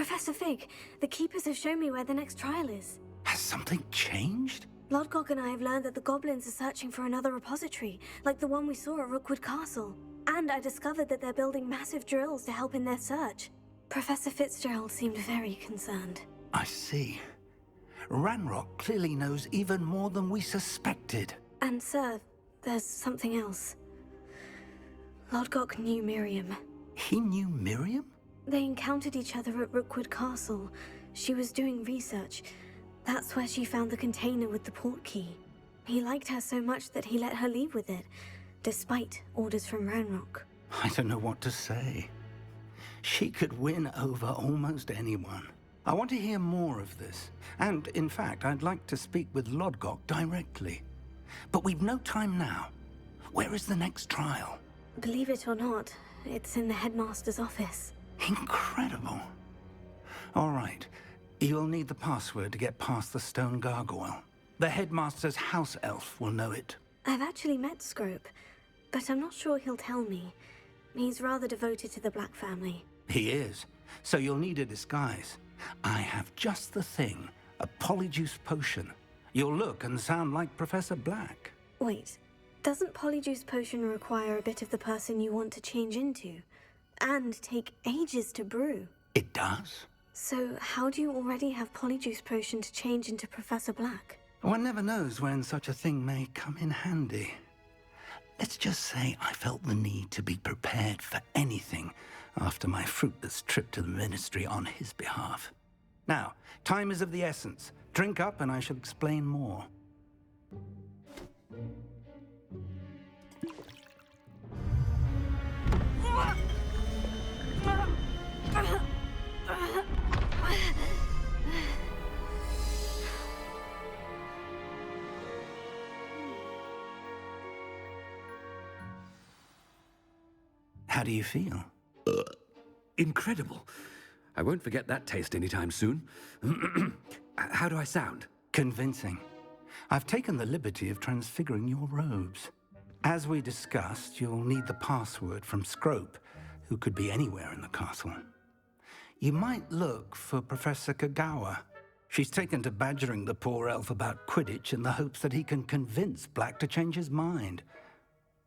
Professor Fig, the Keepers have shown me where the next trial is. Has something changed? Lodgok and I have learned that the goblins are searching for another repository, like the one we saw at Rookwood Castle. And I discovered that they're building massive drills to help in their search. Professor Fitzgerald seemed very concerned. I see. Ranrock clearly knows even more than we suspected. And sir, there's something else. Lodgok knew Miriam. He knew Miriam? They encountered each other at Rookwood Castle. She was doing research. That's where she found the container with the port key. He liked her so much that he let her leave with it, despite orders from Ranrock. I don't know what to say. She could win over almost anyone. I want to hear more of this. And, in fact, I'd like to speak with Lodgok directly. But we've no time now. Where is the next trial? Believe it or not, it's in the headmaster's office. Incredible. All right. You'll need the password to get past the stone gargoyle. The headmaster's house elf will know it. I've actually met Scrope, but I'm not sure he'll tell me. He's rather devoted to the Black family. He is. So you'll need a disguise. I have just the thing. A polyjuice potion. You'll look and sound like Professor Black. Wait, doesn't polyjuice potion require a bit of the person you want to change into? And take ages to brew? It does. So how do you already have polyjuice potion to change into Professor Black? One never knows when such a thing may come in handy. Let's just say I felt the need to be prepared for anything after my fruitless trip to the Ministry on his behalf. Now, time is of the essence. Drink up and I shall explain more. How do you feel? Incredible. I won't forget that taste anytime soon. How do I sound? Convincing. I've taken the liberty of transfiguring your robes. As we discussed, you'll need the password from Scrope, who could be anywhere in the castle. You might look for Professor Kagawa. She's taken to badgering the poor elf about Quidditch in the hopes that he can convince Black to change his mind.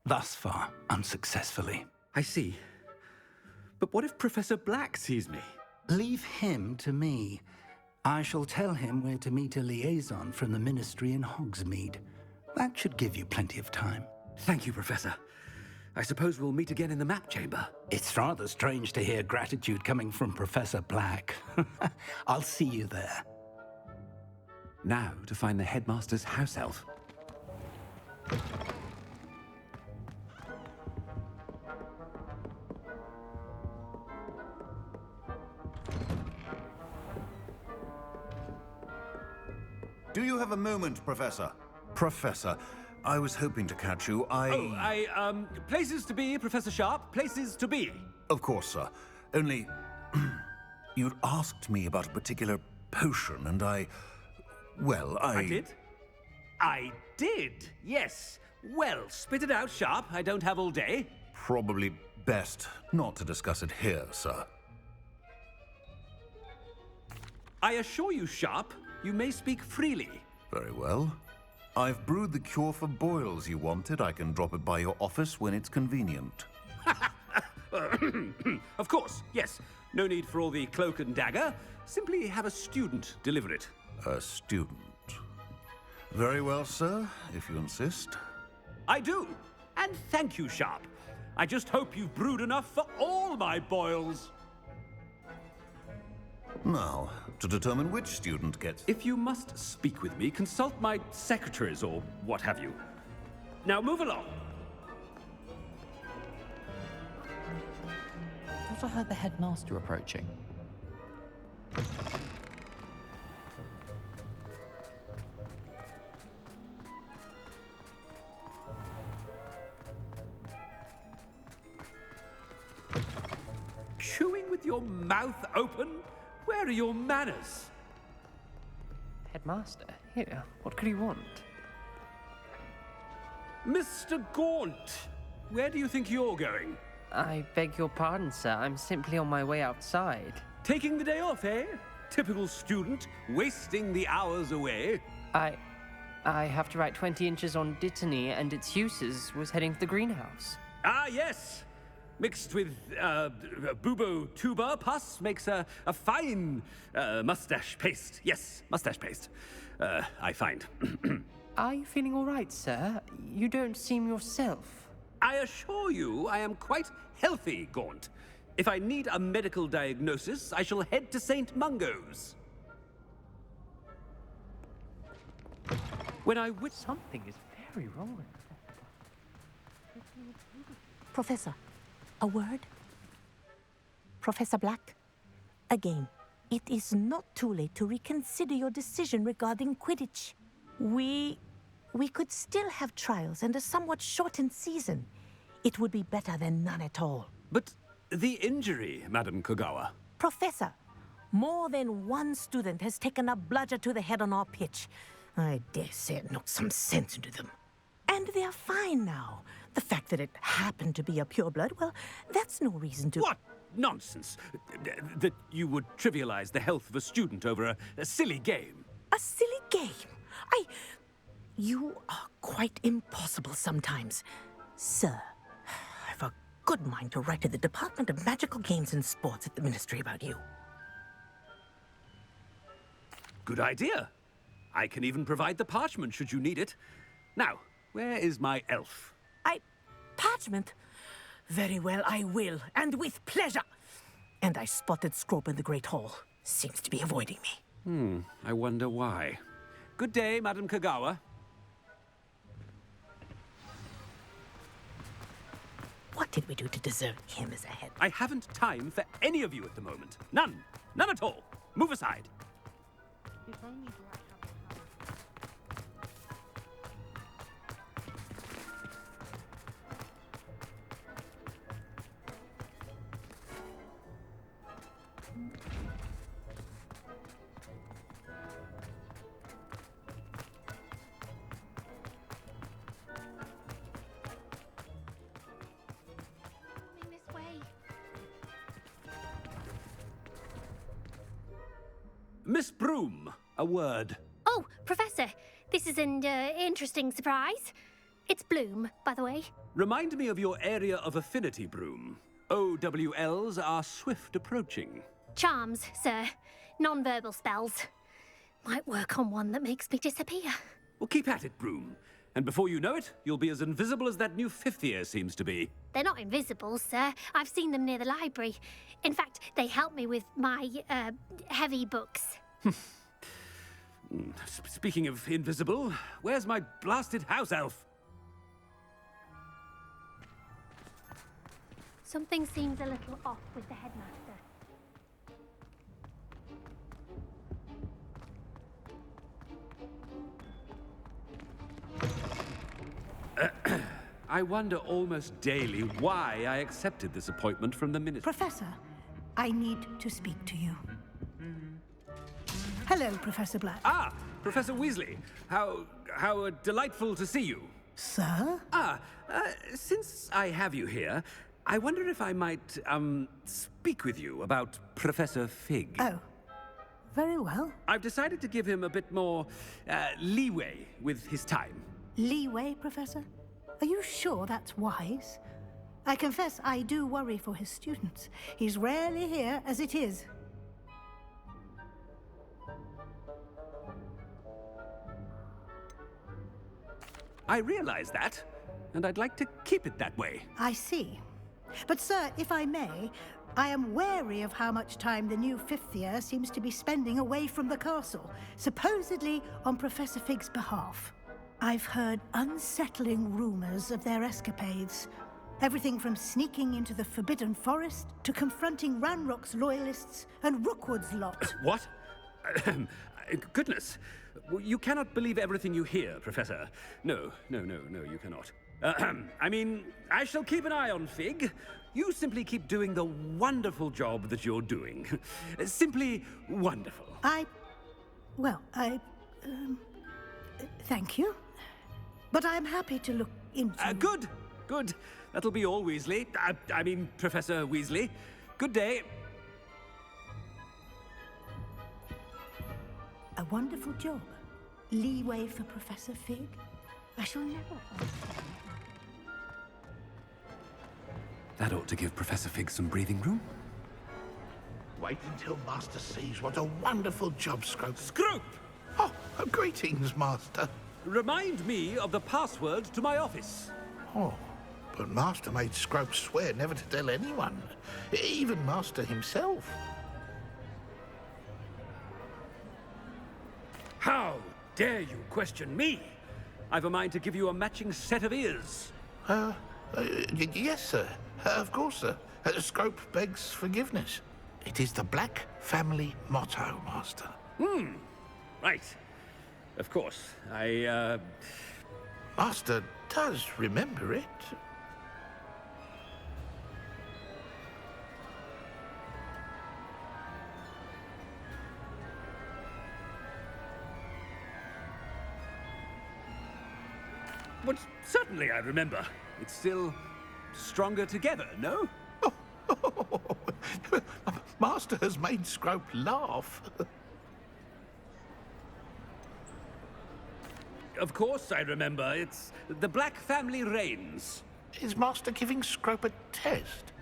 Thus far, unsuccessfully. I see. But what if Professor Black sees me? Leave him to me. I shall tell him where to meet a liaison from the Ministry in Hogsmeade. That should give you plenty of time. Thank you, Professor. I suppose we'll meet again in the map chamber. It's rather strange to hear gratitude coming from Professor Black. I'll see you there. Now to find the headmaster's house elf. Do you have a moment, Professor? Professor, I was hoping to catch you. Places to be, Professor Sharp. Places to be. Of course, sir. Only, you'd asked me about a particular potion, and I did? I did, yes. Well, spit it out, Sharp. I don't have all day. Probably best not to discuss it here, sir. I assure you, Sharp, you may speak freely. Very well. I've brewed the cure for boils you wanted. I can drop it by your office when it's convenient. Of course, yes. No need for all the cloak and dagger. Simply have a student deliver it. A student. Very well, sir, if you insist. I do. And thank you, Sharp. I just hope you've brewed enough for all my boils. Now, to determine which student gets... If you must speak with me, consult my secretaries or what have you. Now move along. I thought I heard the headmaster approaching. Chewing with your mouth open? Where are your manners? Headmaster? Here, what could he want? Mr. Gaunt, where do you think you're going? I beg your pardon, sir. I'm simply on my way outside. Taking the day off, eh? Typical student, wasting the hours away. I have to write 20 inches on Dittany and its uses was heading to the greenhouse. Ah, yes. Mixed with bubo tuber pus makes a fine mustache paste. Yes, mustache paste. I find. Are you feeling all right, sir? You don't seem yourself. I assure you I am quite healthy, Gaunt. If I need a medical diagnosis, I shall head to St. Mungo's. When I Something is very wrong. Professor, a word? Professor Black, again, it is not too late to reconsider your decision regarding Quidditch. We could still have trials and a somewhat shortened season. It would be better than none at all. But the injury, Madam Kogawa. Professor, more than one student has taken a bludger to the head on our pitch. I dare say it knocked some sense into them. And they're fine now. The fact that it happened to be a pureblood, well, that's no reason to... What nonsense! That you would trivialize the health of a student over a silly game. A silly game? You are quite impossible sometimes. Sir, I've a good mind to write to the Department of Magical Games and Sports at the Ministry about you. Good idea. I can even provide the parchment should you need it. Now, where is my elf? Parchment? Very well, I will, and with pleasure. And I spotted Scrope in the Great Hall. Seems to be avoiding me. I wonder why. Good day, Madam Kogawa. What did we do to deserve him as a head? I haven't time for any of you at the moment. None. None at all. Move aside. This way. Miss Broom, a word. Oh, Professor, this is an interesting surprise. It's Bloom, by the way. Remind me of your area of affinity, Broom. OWLs are swift approaching. Charms, sir. Non-verbal spells. Might work on one that makes me disappear. Well, keep at it, Broom. And before you know it, you'll be as invisible as that new fifth year seems to be. They're not invisible, sir. I've seen them near the library. In fact, they help me with my, heavy books. Speaking of invisible, where's my blasted house elf? Something seems a little off with the headmaster. I wonder almost daily why I accepted this appointment from the minister. Professor, I need to speak to you. Hello, Professor Black. Ah, Professor Weasley. How delightful to see you. Sir? Since I have you here, I wonder if I might, speak with you about Professor Fig. Oh, very well. I've decided to give him a bit more, leeway with his time. Leeway, Professor? Are you sure that's wise? I confess I do worry for his students. He's rarely here as it is. I realize that, and I'd like to keep it that way. I see. But, sir, if I may, I am wary of how much time the new fifth year seems to be spending away from the castle, supposedly on Professor Fig's behalf. I've heard unsettling rumors of their escapades. Everything from sneaking into the Forbidden Forest to confronting Ranrock's loyalists and Rookwood's lot. What? Goodness. You cannot believe everything you hear, Professor. No, you cannot. I mean, I shall keep an eye on Fig. You simply keep doing the wonderful job that you're doing. Simply wonderful. Thank you. But I'm happy to look into... Good. That'll be all, Weasley. I mean, Professor Weasley. Good day. wonderful job. Leeway for Professor Fig? I shall never. That ought to give Professor Fig some breathing room. Wait until Master sees what a wonderful job Scrope... Scrope! Oh, greetings, Master. Remind me of the password to my office. Oh, but Master made Scrope swear never to tell anyone, even Master himself. How dare you question me? I've a mind to give you a matching set of ears. Yes, sir. Of course, sir. Scrope begs forgiveness. It is the Black family motto, Master. Right. Of course. Master does remember it. But certainly I remember. It's still stronger together, no? Master has made Scrope laugh. Of course I remember. It's the Black family reigns. Is Master giving Scrope a test?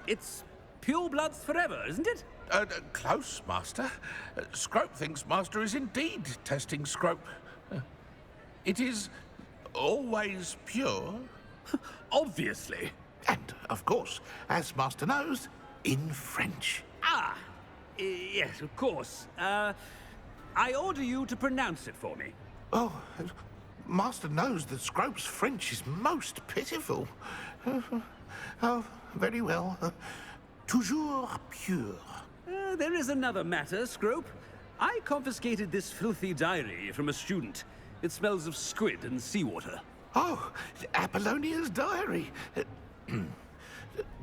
It's pure bloods forever, isn't it? Close, Master. Scrope thinks Master is indeed testing Scrope. It is always pure. Obviously. And, of course, as Master knows, in French. Yes, of course. I order you to pronounce it for me. Oh, Master knows that Scrope's French is most pitiful. Oh, very well. Toujours pure. There is another matter, Scrope. I confiscated this filthy diary from a student. It smells of squid and seawater. Oh, Apollonia's diary.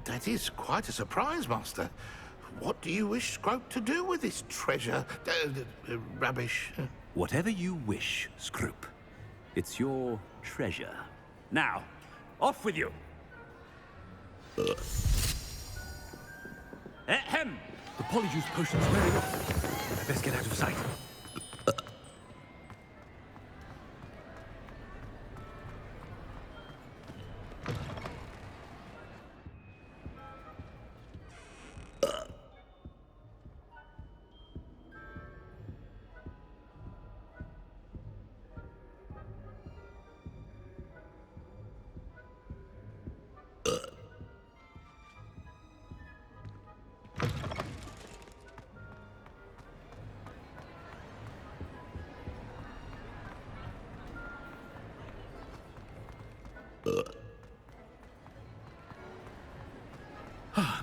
That is quite a surprise, Master. What do you wish Scrope to do with this treasure? Rubbish. Whatever you wish, Scrope. It's your treasure. Now, off with you. Ahem! The polyjuice potion's wearing off. I best get out of sight.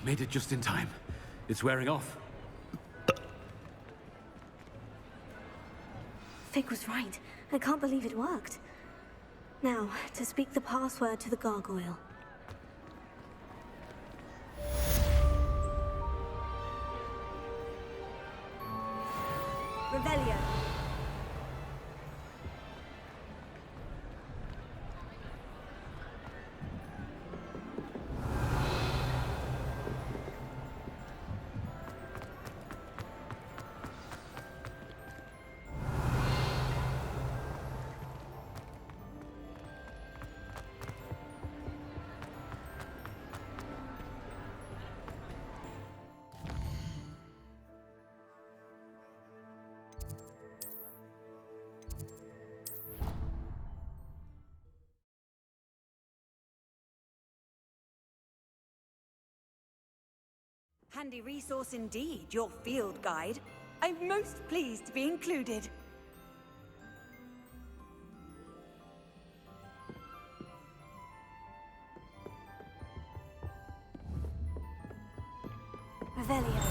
Made it just in time. It's wearing off. Fig was right. I can't believe it worked. Now, to speak the password to the gargoyle. Revelio. Handy resource indeed, your field guide. I'm most pleased to be included. Revelio.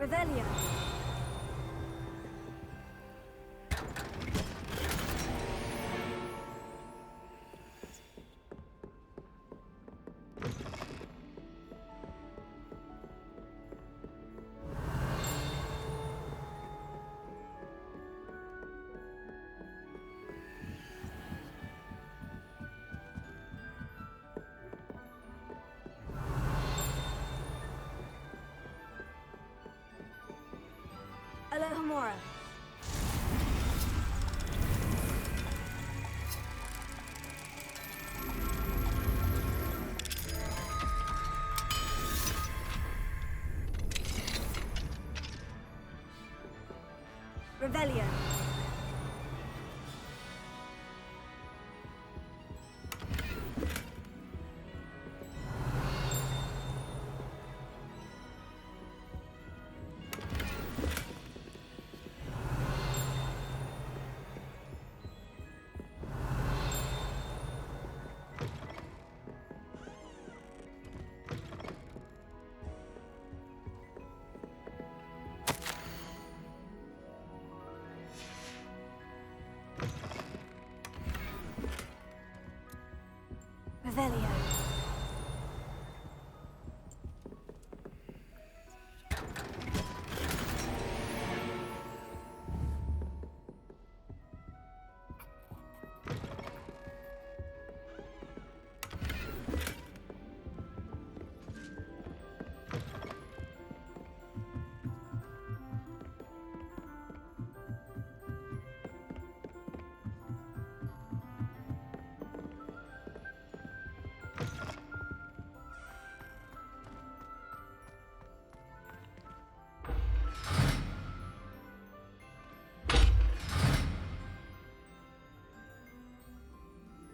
Revelio. Alohomora. Revelio. Revelio.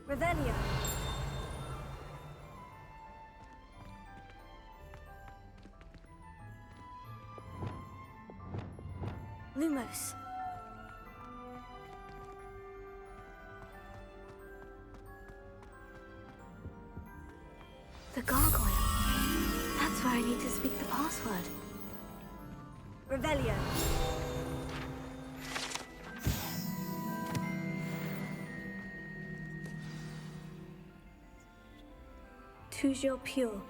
Revelio. Lumos. The gargoyle. That's where I need to speak the password. Revelio. Toujours pure.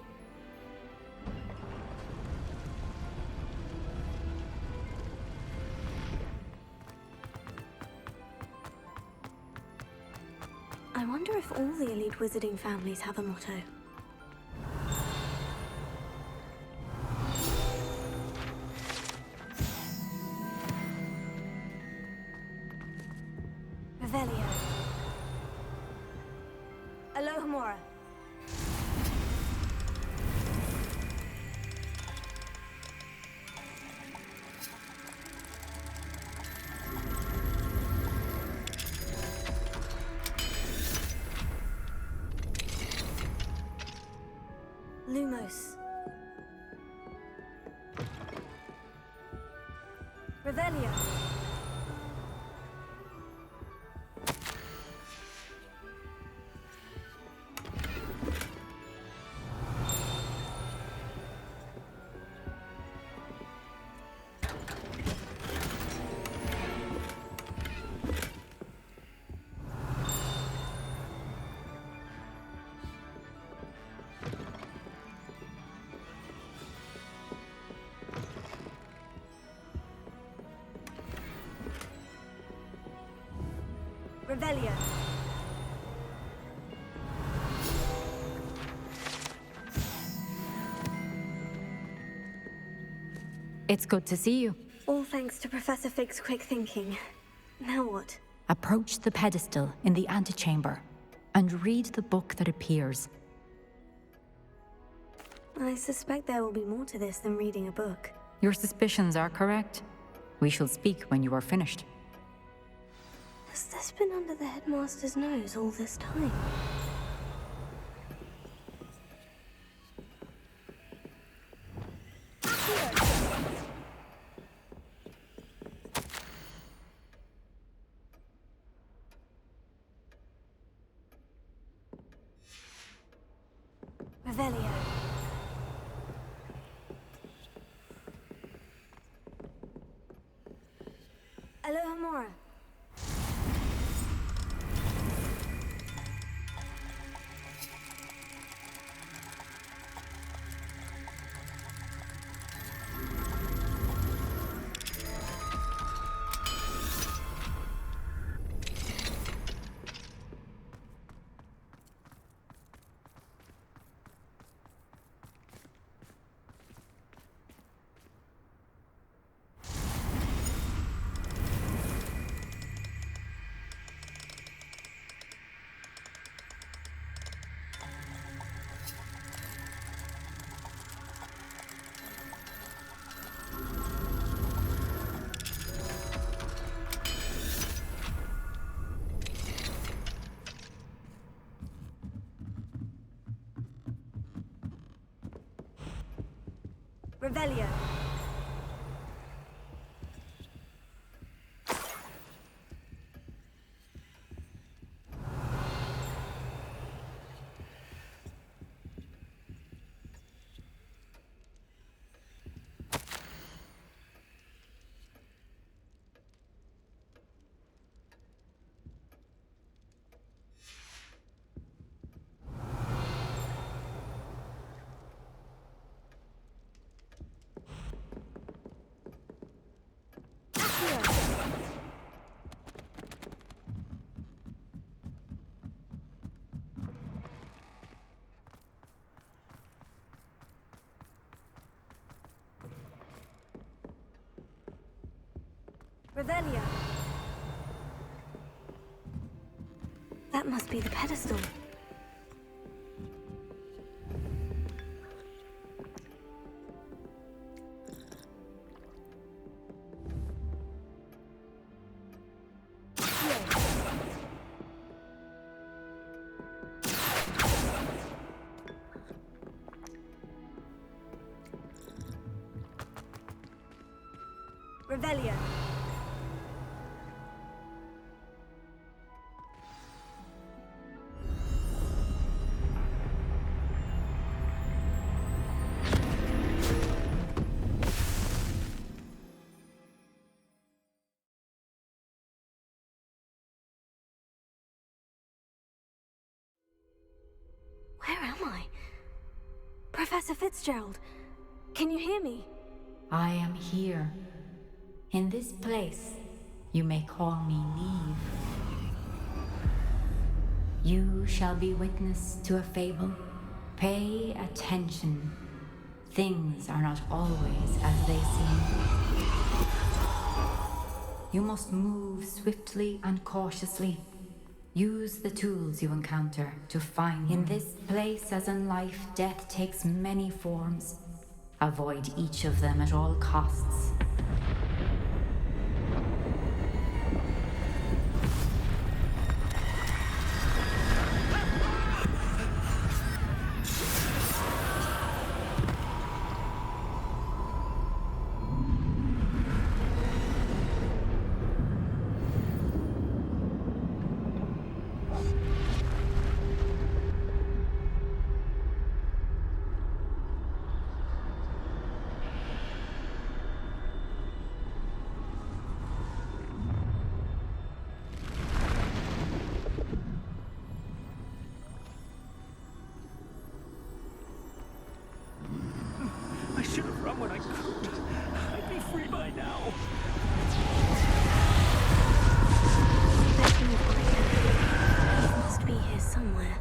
I wonder if all the elite wizarding families have a motto. Revelio. Alohomora. Lumos. Revelio. Revelio. It's good to see you. All thanks to Professor Fig's quick thinking. Now what? Approach the pedestal in the antechamber and read the book that appears. I suspect there will be more to this than reading a book. Your suspicions are correct. We shall speak when you are finished. Has this been under the headmaster's nose all this time? Revelio. more. Revelio. Revelio. That must be the pedestal. Revelio. Where am I? Professor Fitzgerald, can you hear me? I am here. In this place, you may call me Neve. You shall be witness to a fable. Pay attention. Things are not always as they seem. You must move swiftly and cautiously. Use the tools you encounter to find. In this place, as in life, death takes many forms. Avoid each of them at all costs. I should have run when I could. I'd be free by now. Let me find him. He must be here somewhere.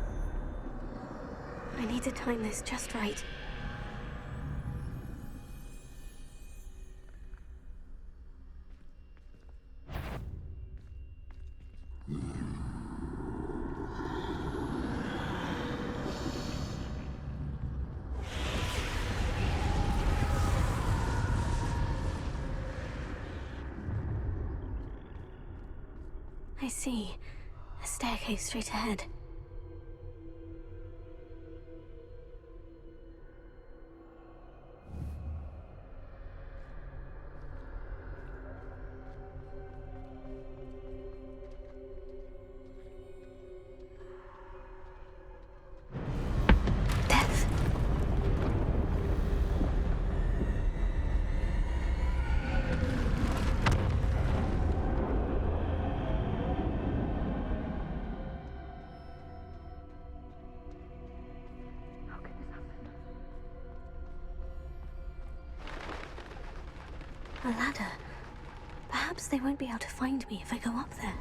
I need to time this just right. I see. A staircase straight ahead. Death. A ladder. Perhaps they won't be able to find me if I go up there.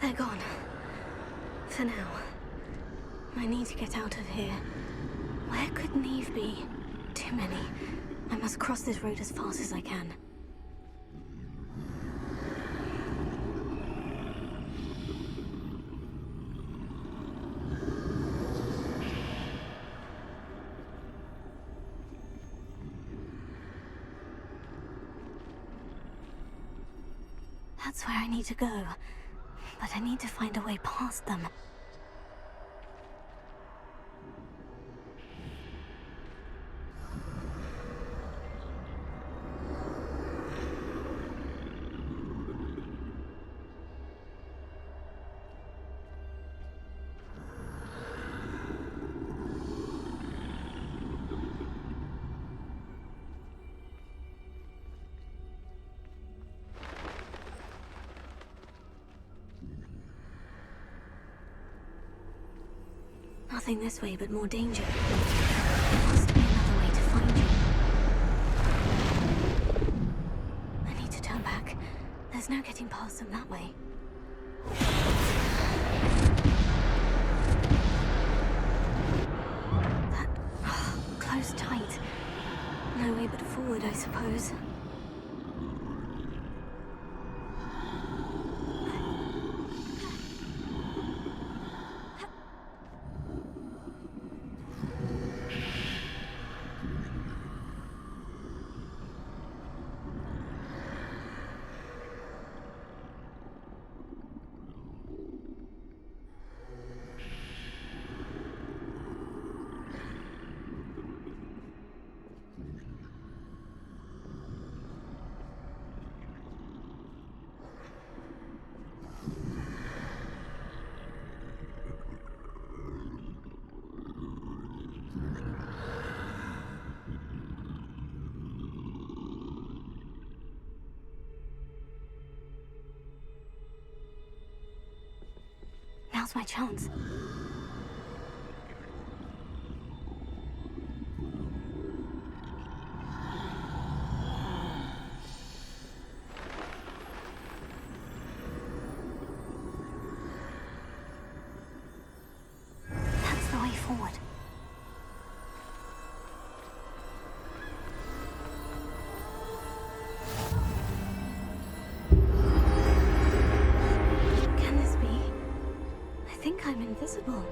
They're gone. For now. I need to get out of here. Where could Neve be? Too many. I must cross this road as fast as I can. That's where I need to go. But I need to find a way past them. Nothing this way, but more danger. There must be another way to find you. I need to turn back. There's no getting past them that way. That... closed tight. No way but forward, I suppose. Now's my chance. That's the way forward. Can this be? I think I'm invisible.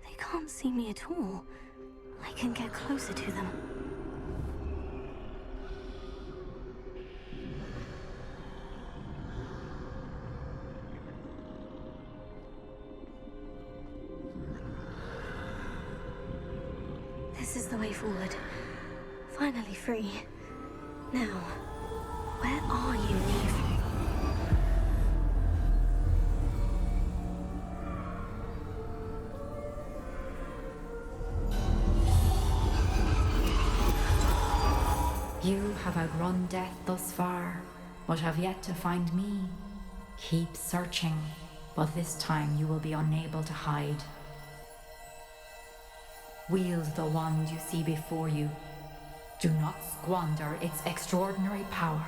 They can't see me at all. I can get closer to them. This is the way forward. Finally free. Now, where are you, Neve? You have outrun death thus far, but have yet to find me. Keep searching, but this time you will be unable to hide. Wield the wand you see before you. Do not squander its extraordinary power.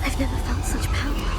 I've never felt such power.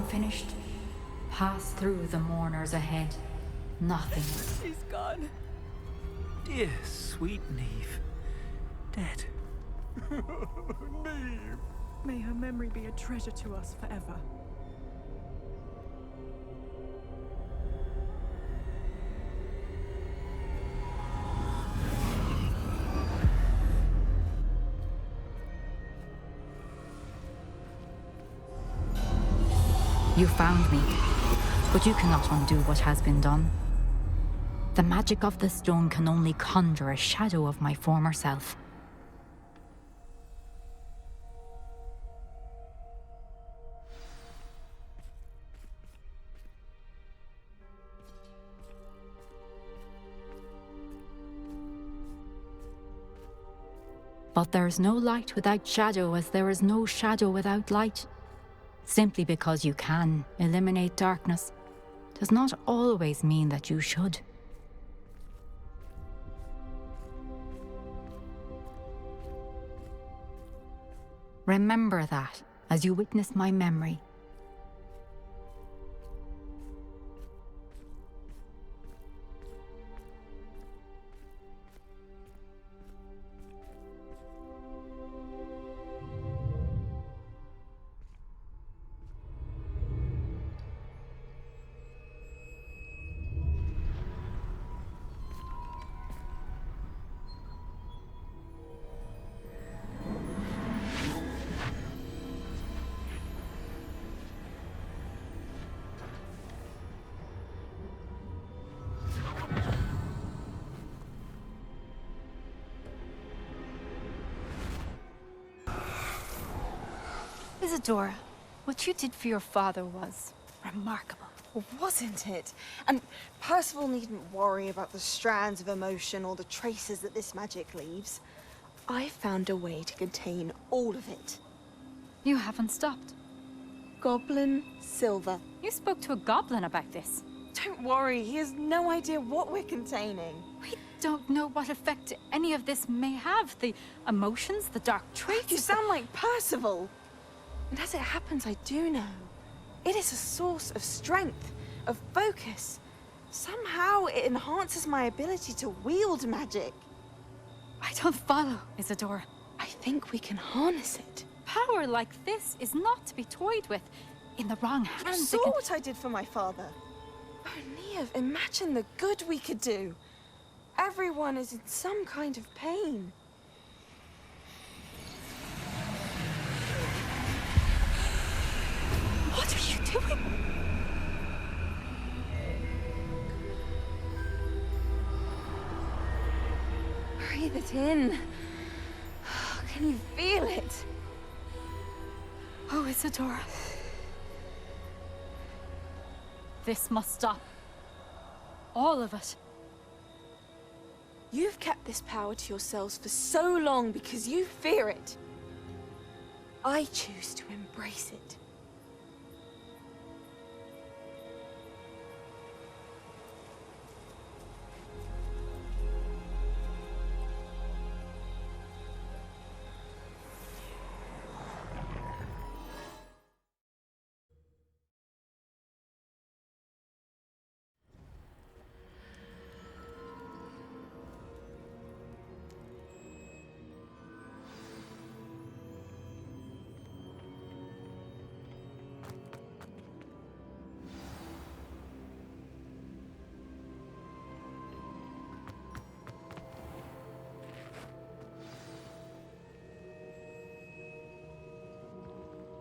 finished, pass through the mourners ahead. Nothing. She's gone. Dear, sweet Neve. Dead. Neve. May her memory be a treasure to us forever. You found me, but you cannot undo what has been done. The magic of the stone can only conjure a shadow of my former self. But there is no light without shadow, as there is no shadow without light. Simply because you can eliminate darkness does not always mean that you should. Remember that as you witness my memory. Isadora, what you did for your father was remarkable. Wasn't it? And Percival needn't worry about the strands of emotion or the traces that this magic leaves. I found a way to contain all of it. You haven't stopped. Goblin Silver. You spoke to a goblin about this. Don't worry, he has no idea what we're containing. We don't know what effect any of this may have. The emotions, the dark traits. You sound like Percival. And as it happens, I do know. It is a source of strength, of focus. Somehow it enhances my ability to wield magic. I don't follow, Isadora. I think we can harness it. Power like this is not to be toyed with. In the wrong You hands, saw what I did for my father. Oh, Neve, imagine the good we could do. Everyone is in some kind of pain. What are you doing? Breathe it in. Can you feel it? Oh, Isadora. This must stop. All of it. You've kept this power to yourselves for so long because you fear it. I choose to embrace it.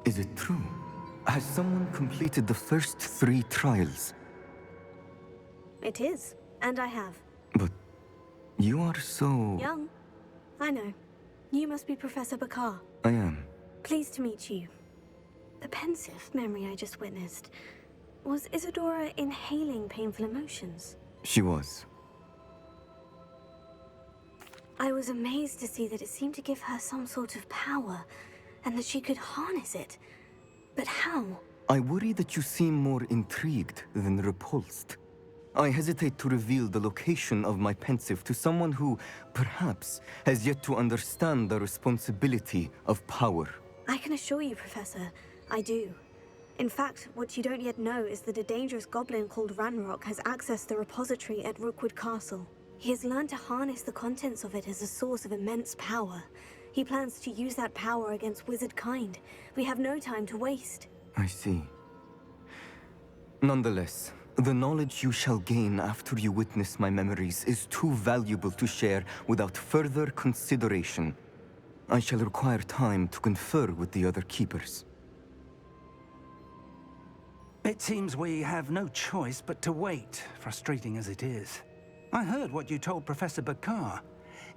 Is it true? Has someone completed the first 3 trials? It is, and I have. But you are so... Young. I know. You must be Professor Bakar. I am. Pleased to meet you. The pensive memory I just witnessed. Was Isadora inhaling painful emotions? She was. I was amazed to see that it seemed to give her some sort of power, and that she could harness it. But how? I worry that you seem more intrigued than repulsed. I hesitate to reveal the location of my pensive to someone who, perhaps, has yet to understand the responsibility of power. I can assure you, Professor, I do. In fact, what you don't yet know is that a dangerous goblin called Ranrock has accessed the repository at Rookwood Castle. He has learned to harness the contents of it as a source of immense power. He plans to use that power against wizard kind. We have no time to waste. I see. Nonetheless, the knowledge you shall gain after you witness my memories is too valuable to share without further consideration. I shall require time to confer with the other keepers. It seems we have no choice but to wait, frustrating as it is. I heard what you told Professor Bakar.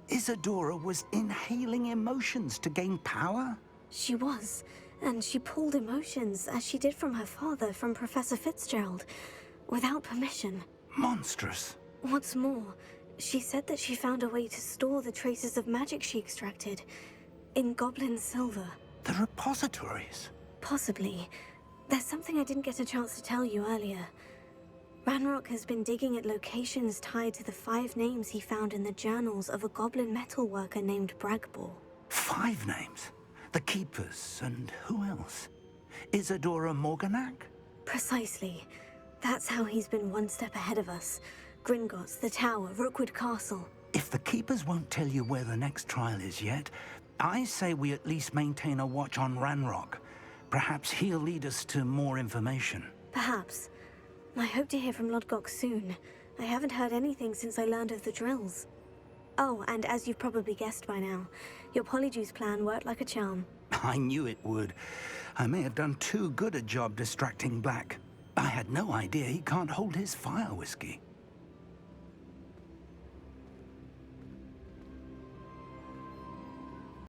Isadora was inhaling emotions to gain power? She was, and she pulled emotions, as she did from her father, from Professor Fitzgerald, without permission. Monstrous. What's more, she said that she found a way to store the traces of magic she extracted in goblin silver. The repositories? Possibly. There's something I didn't get a chance to tell you earlier. Ranrock has been digging at locations tied to the 5 names he found in the journals of a goblin metalworker named Bragbor. 5 names? The Keepers, and who else? Isadora Morganac? Precisely. That's how he's been one step ahead of us. Gringotts, the Tower, Rookwood Castle. If the Keepers won't tell you where the next trial is yet, I say we at least maintain a watch on Ranrock. Perhaps he'll lead us to more information. Perhaps. I hope to hear from Lodgok soon. I haven't heard anything since I learned of the drills. Oh, and as you've probably guessed by now, your Polyjuice plan worked like a charm. I knew it would. I may have done too good a job distracting Black. I had no idea he can't hold his fire whiskey.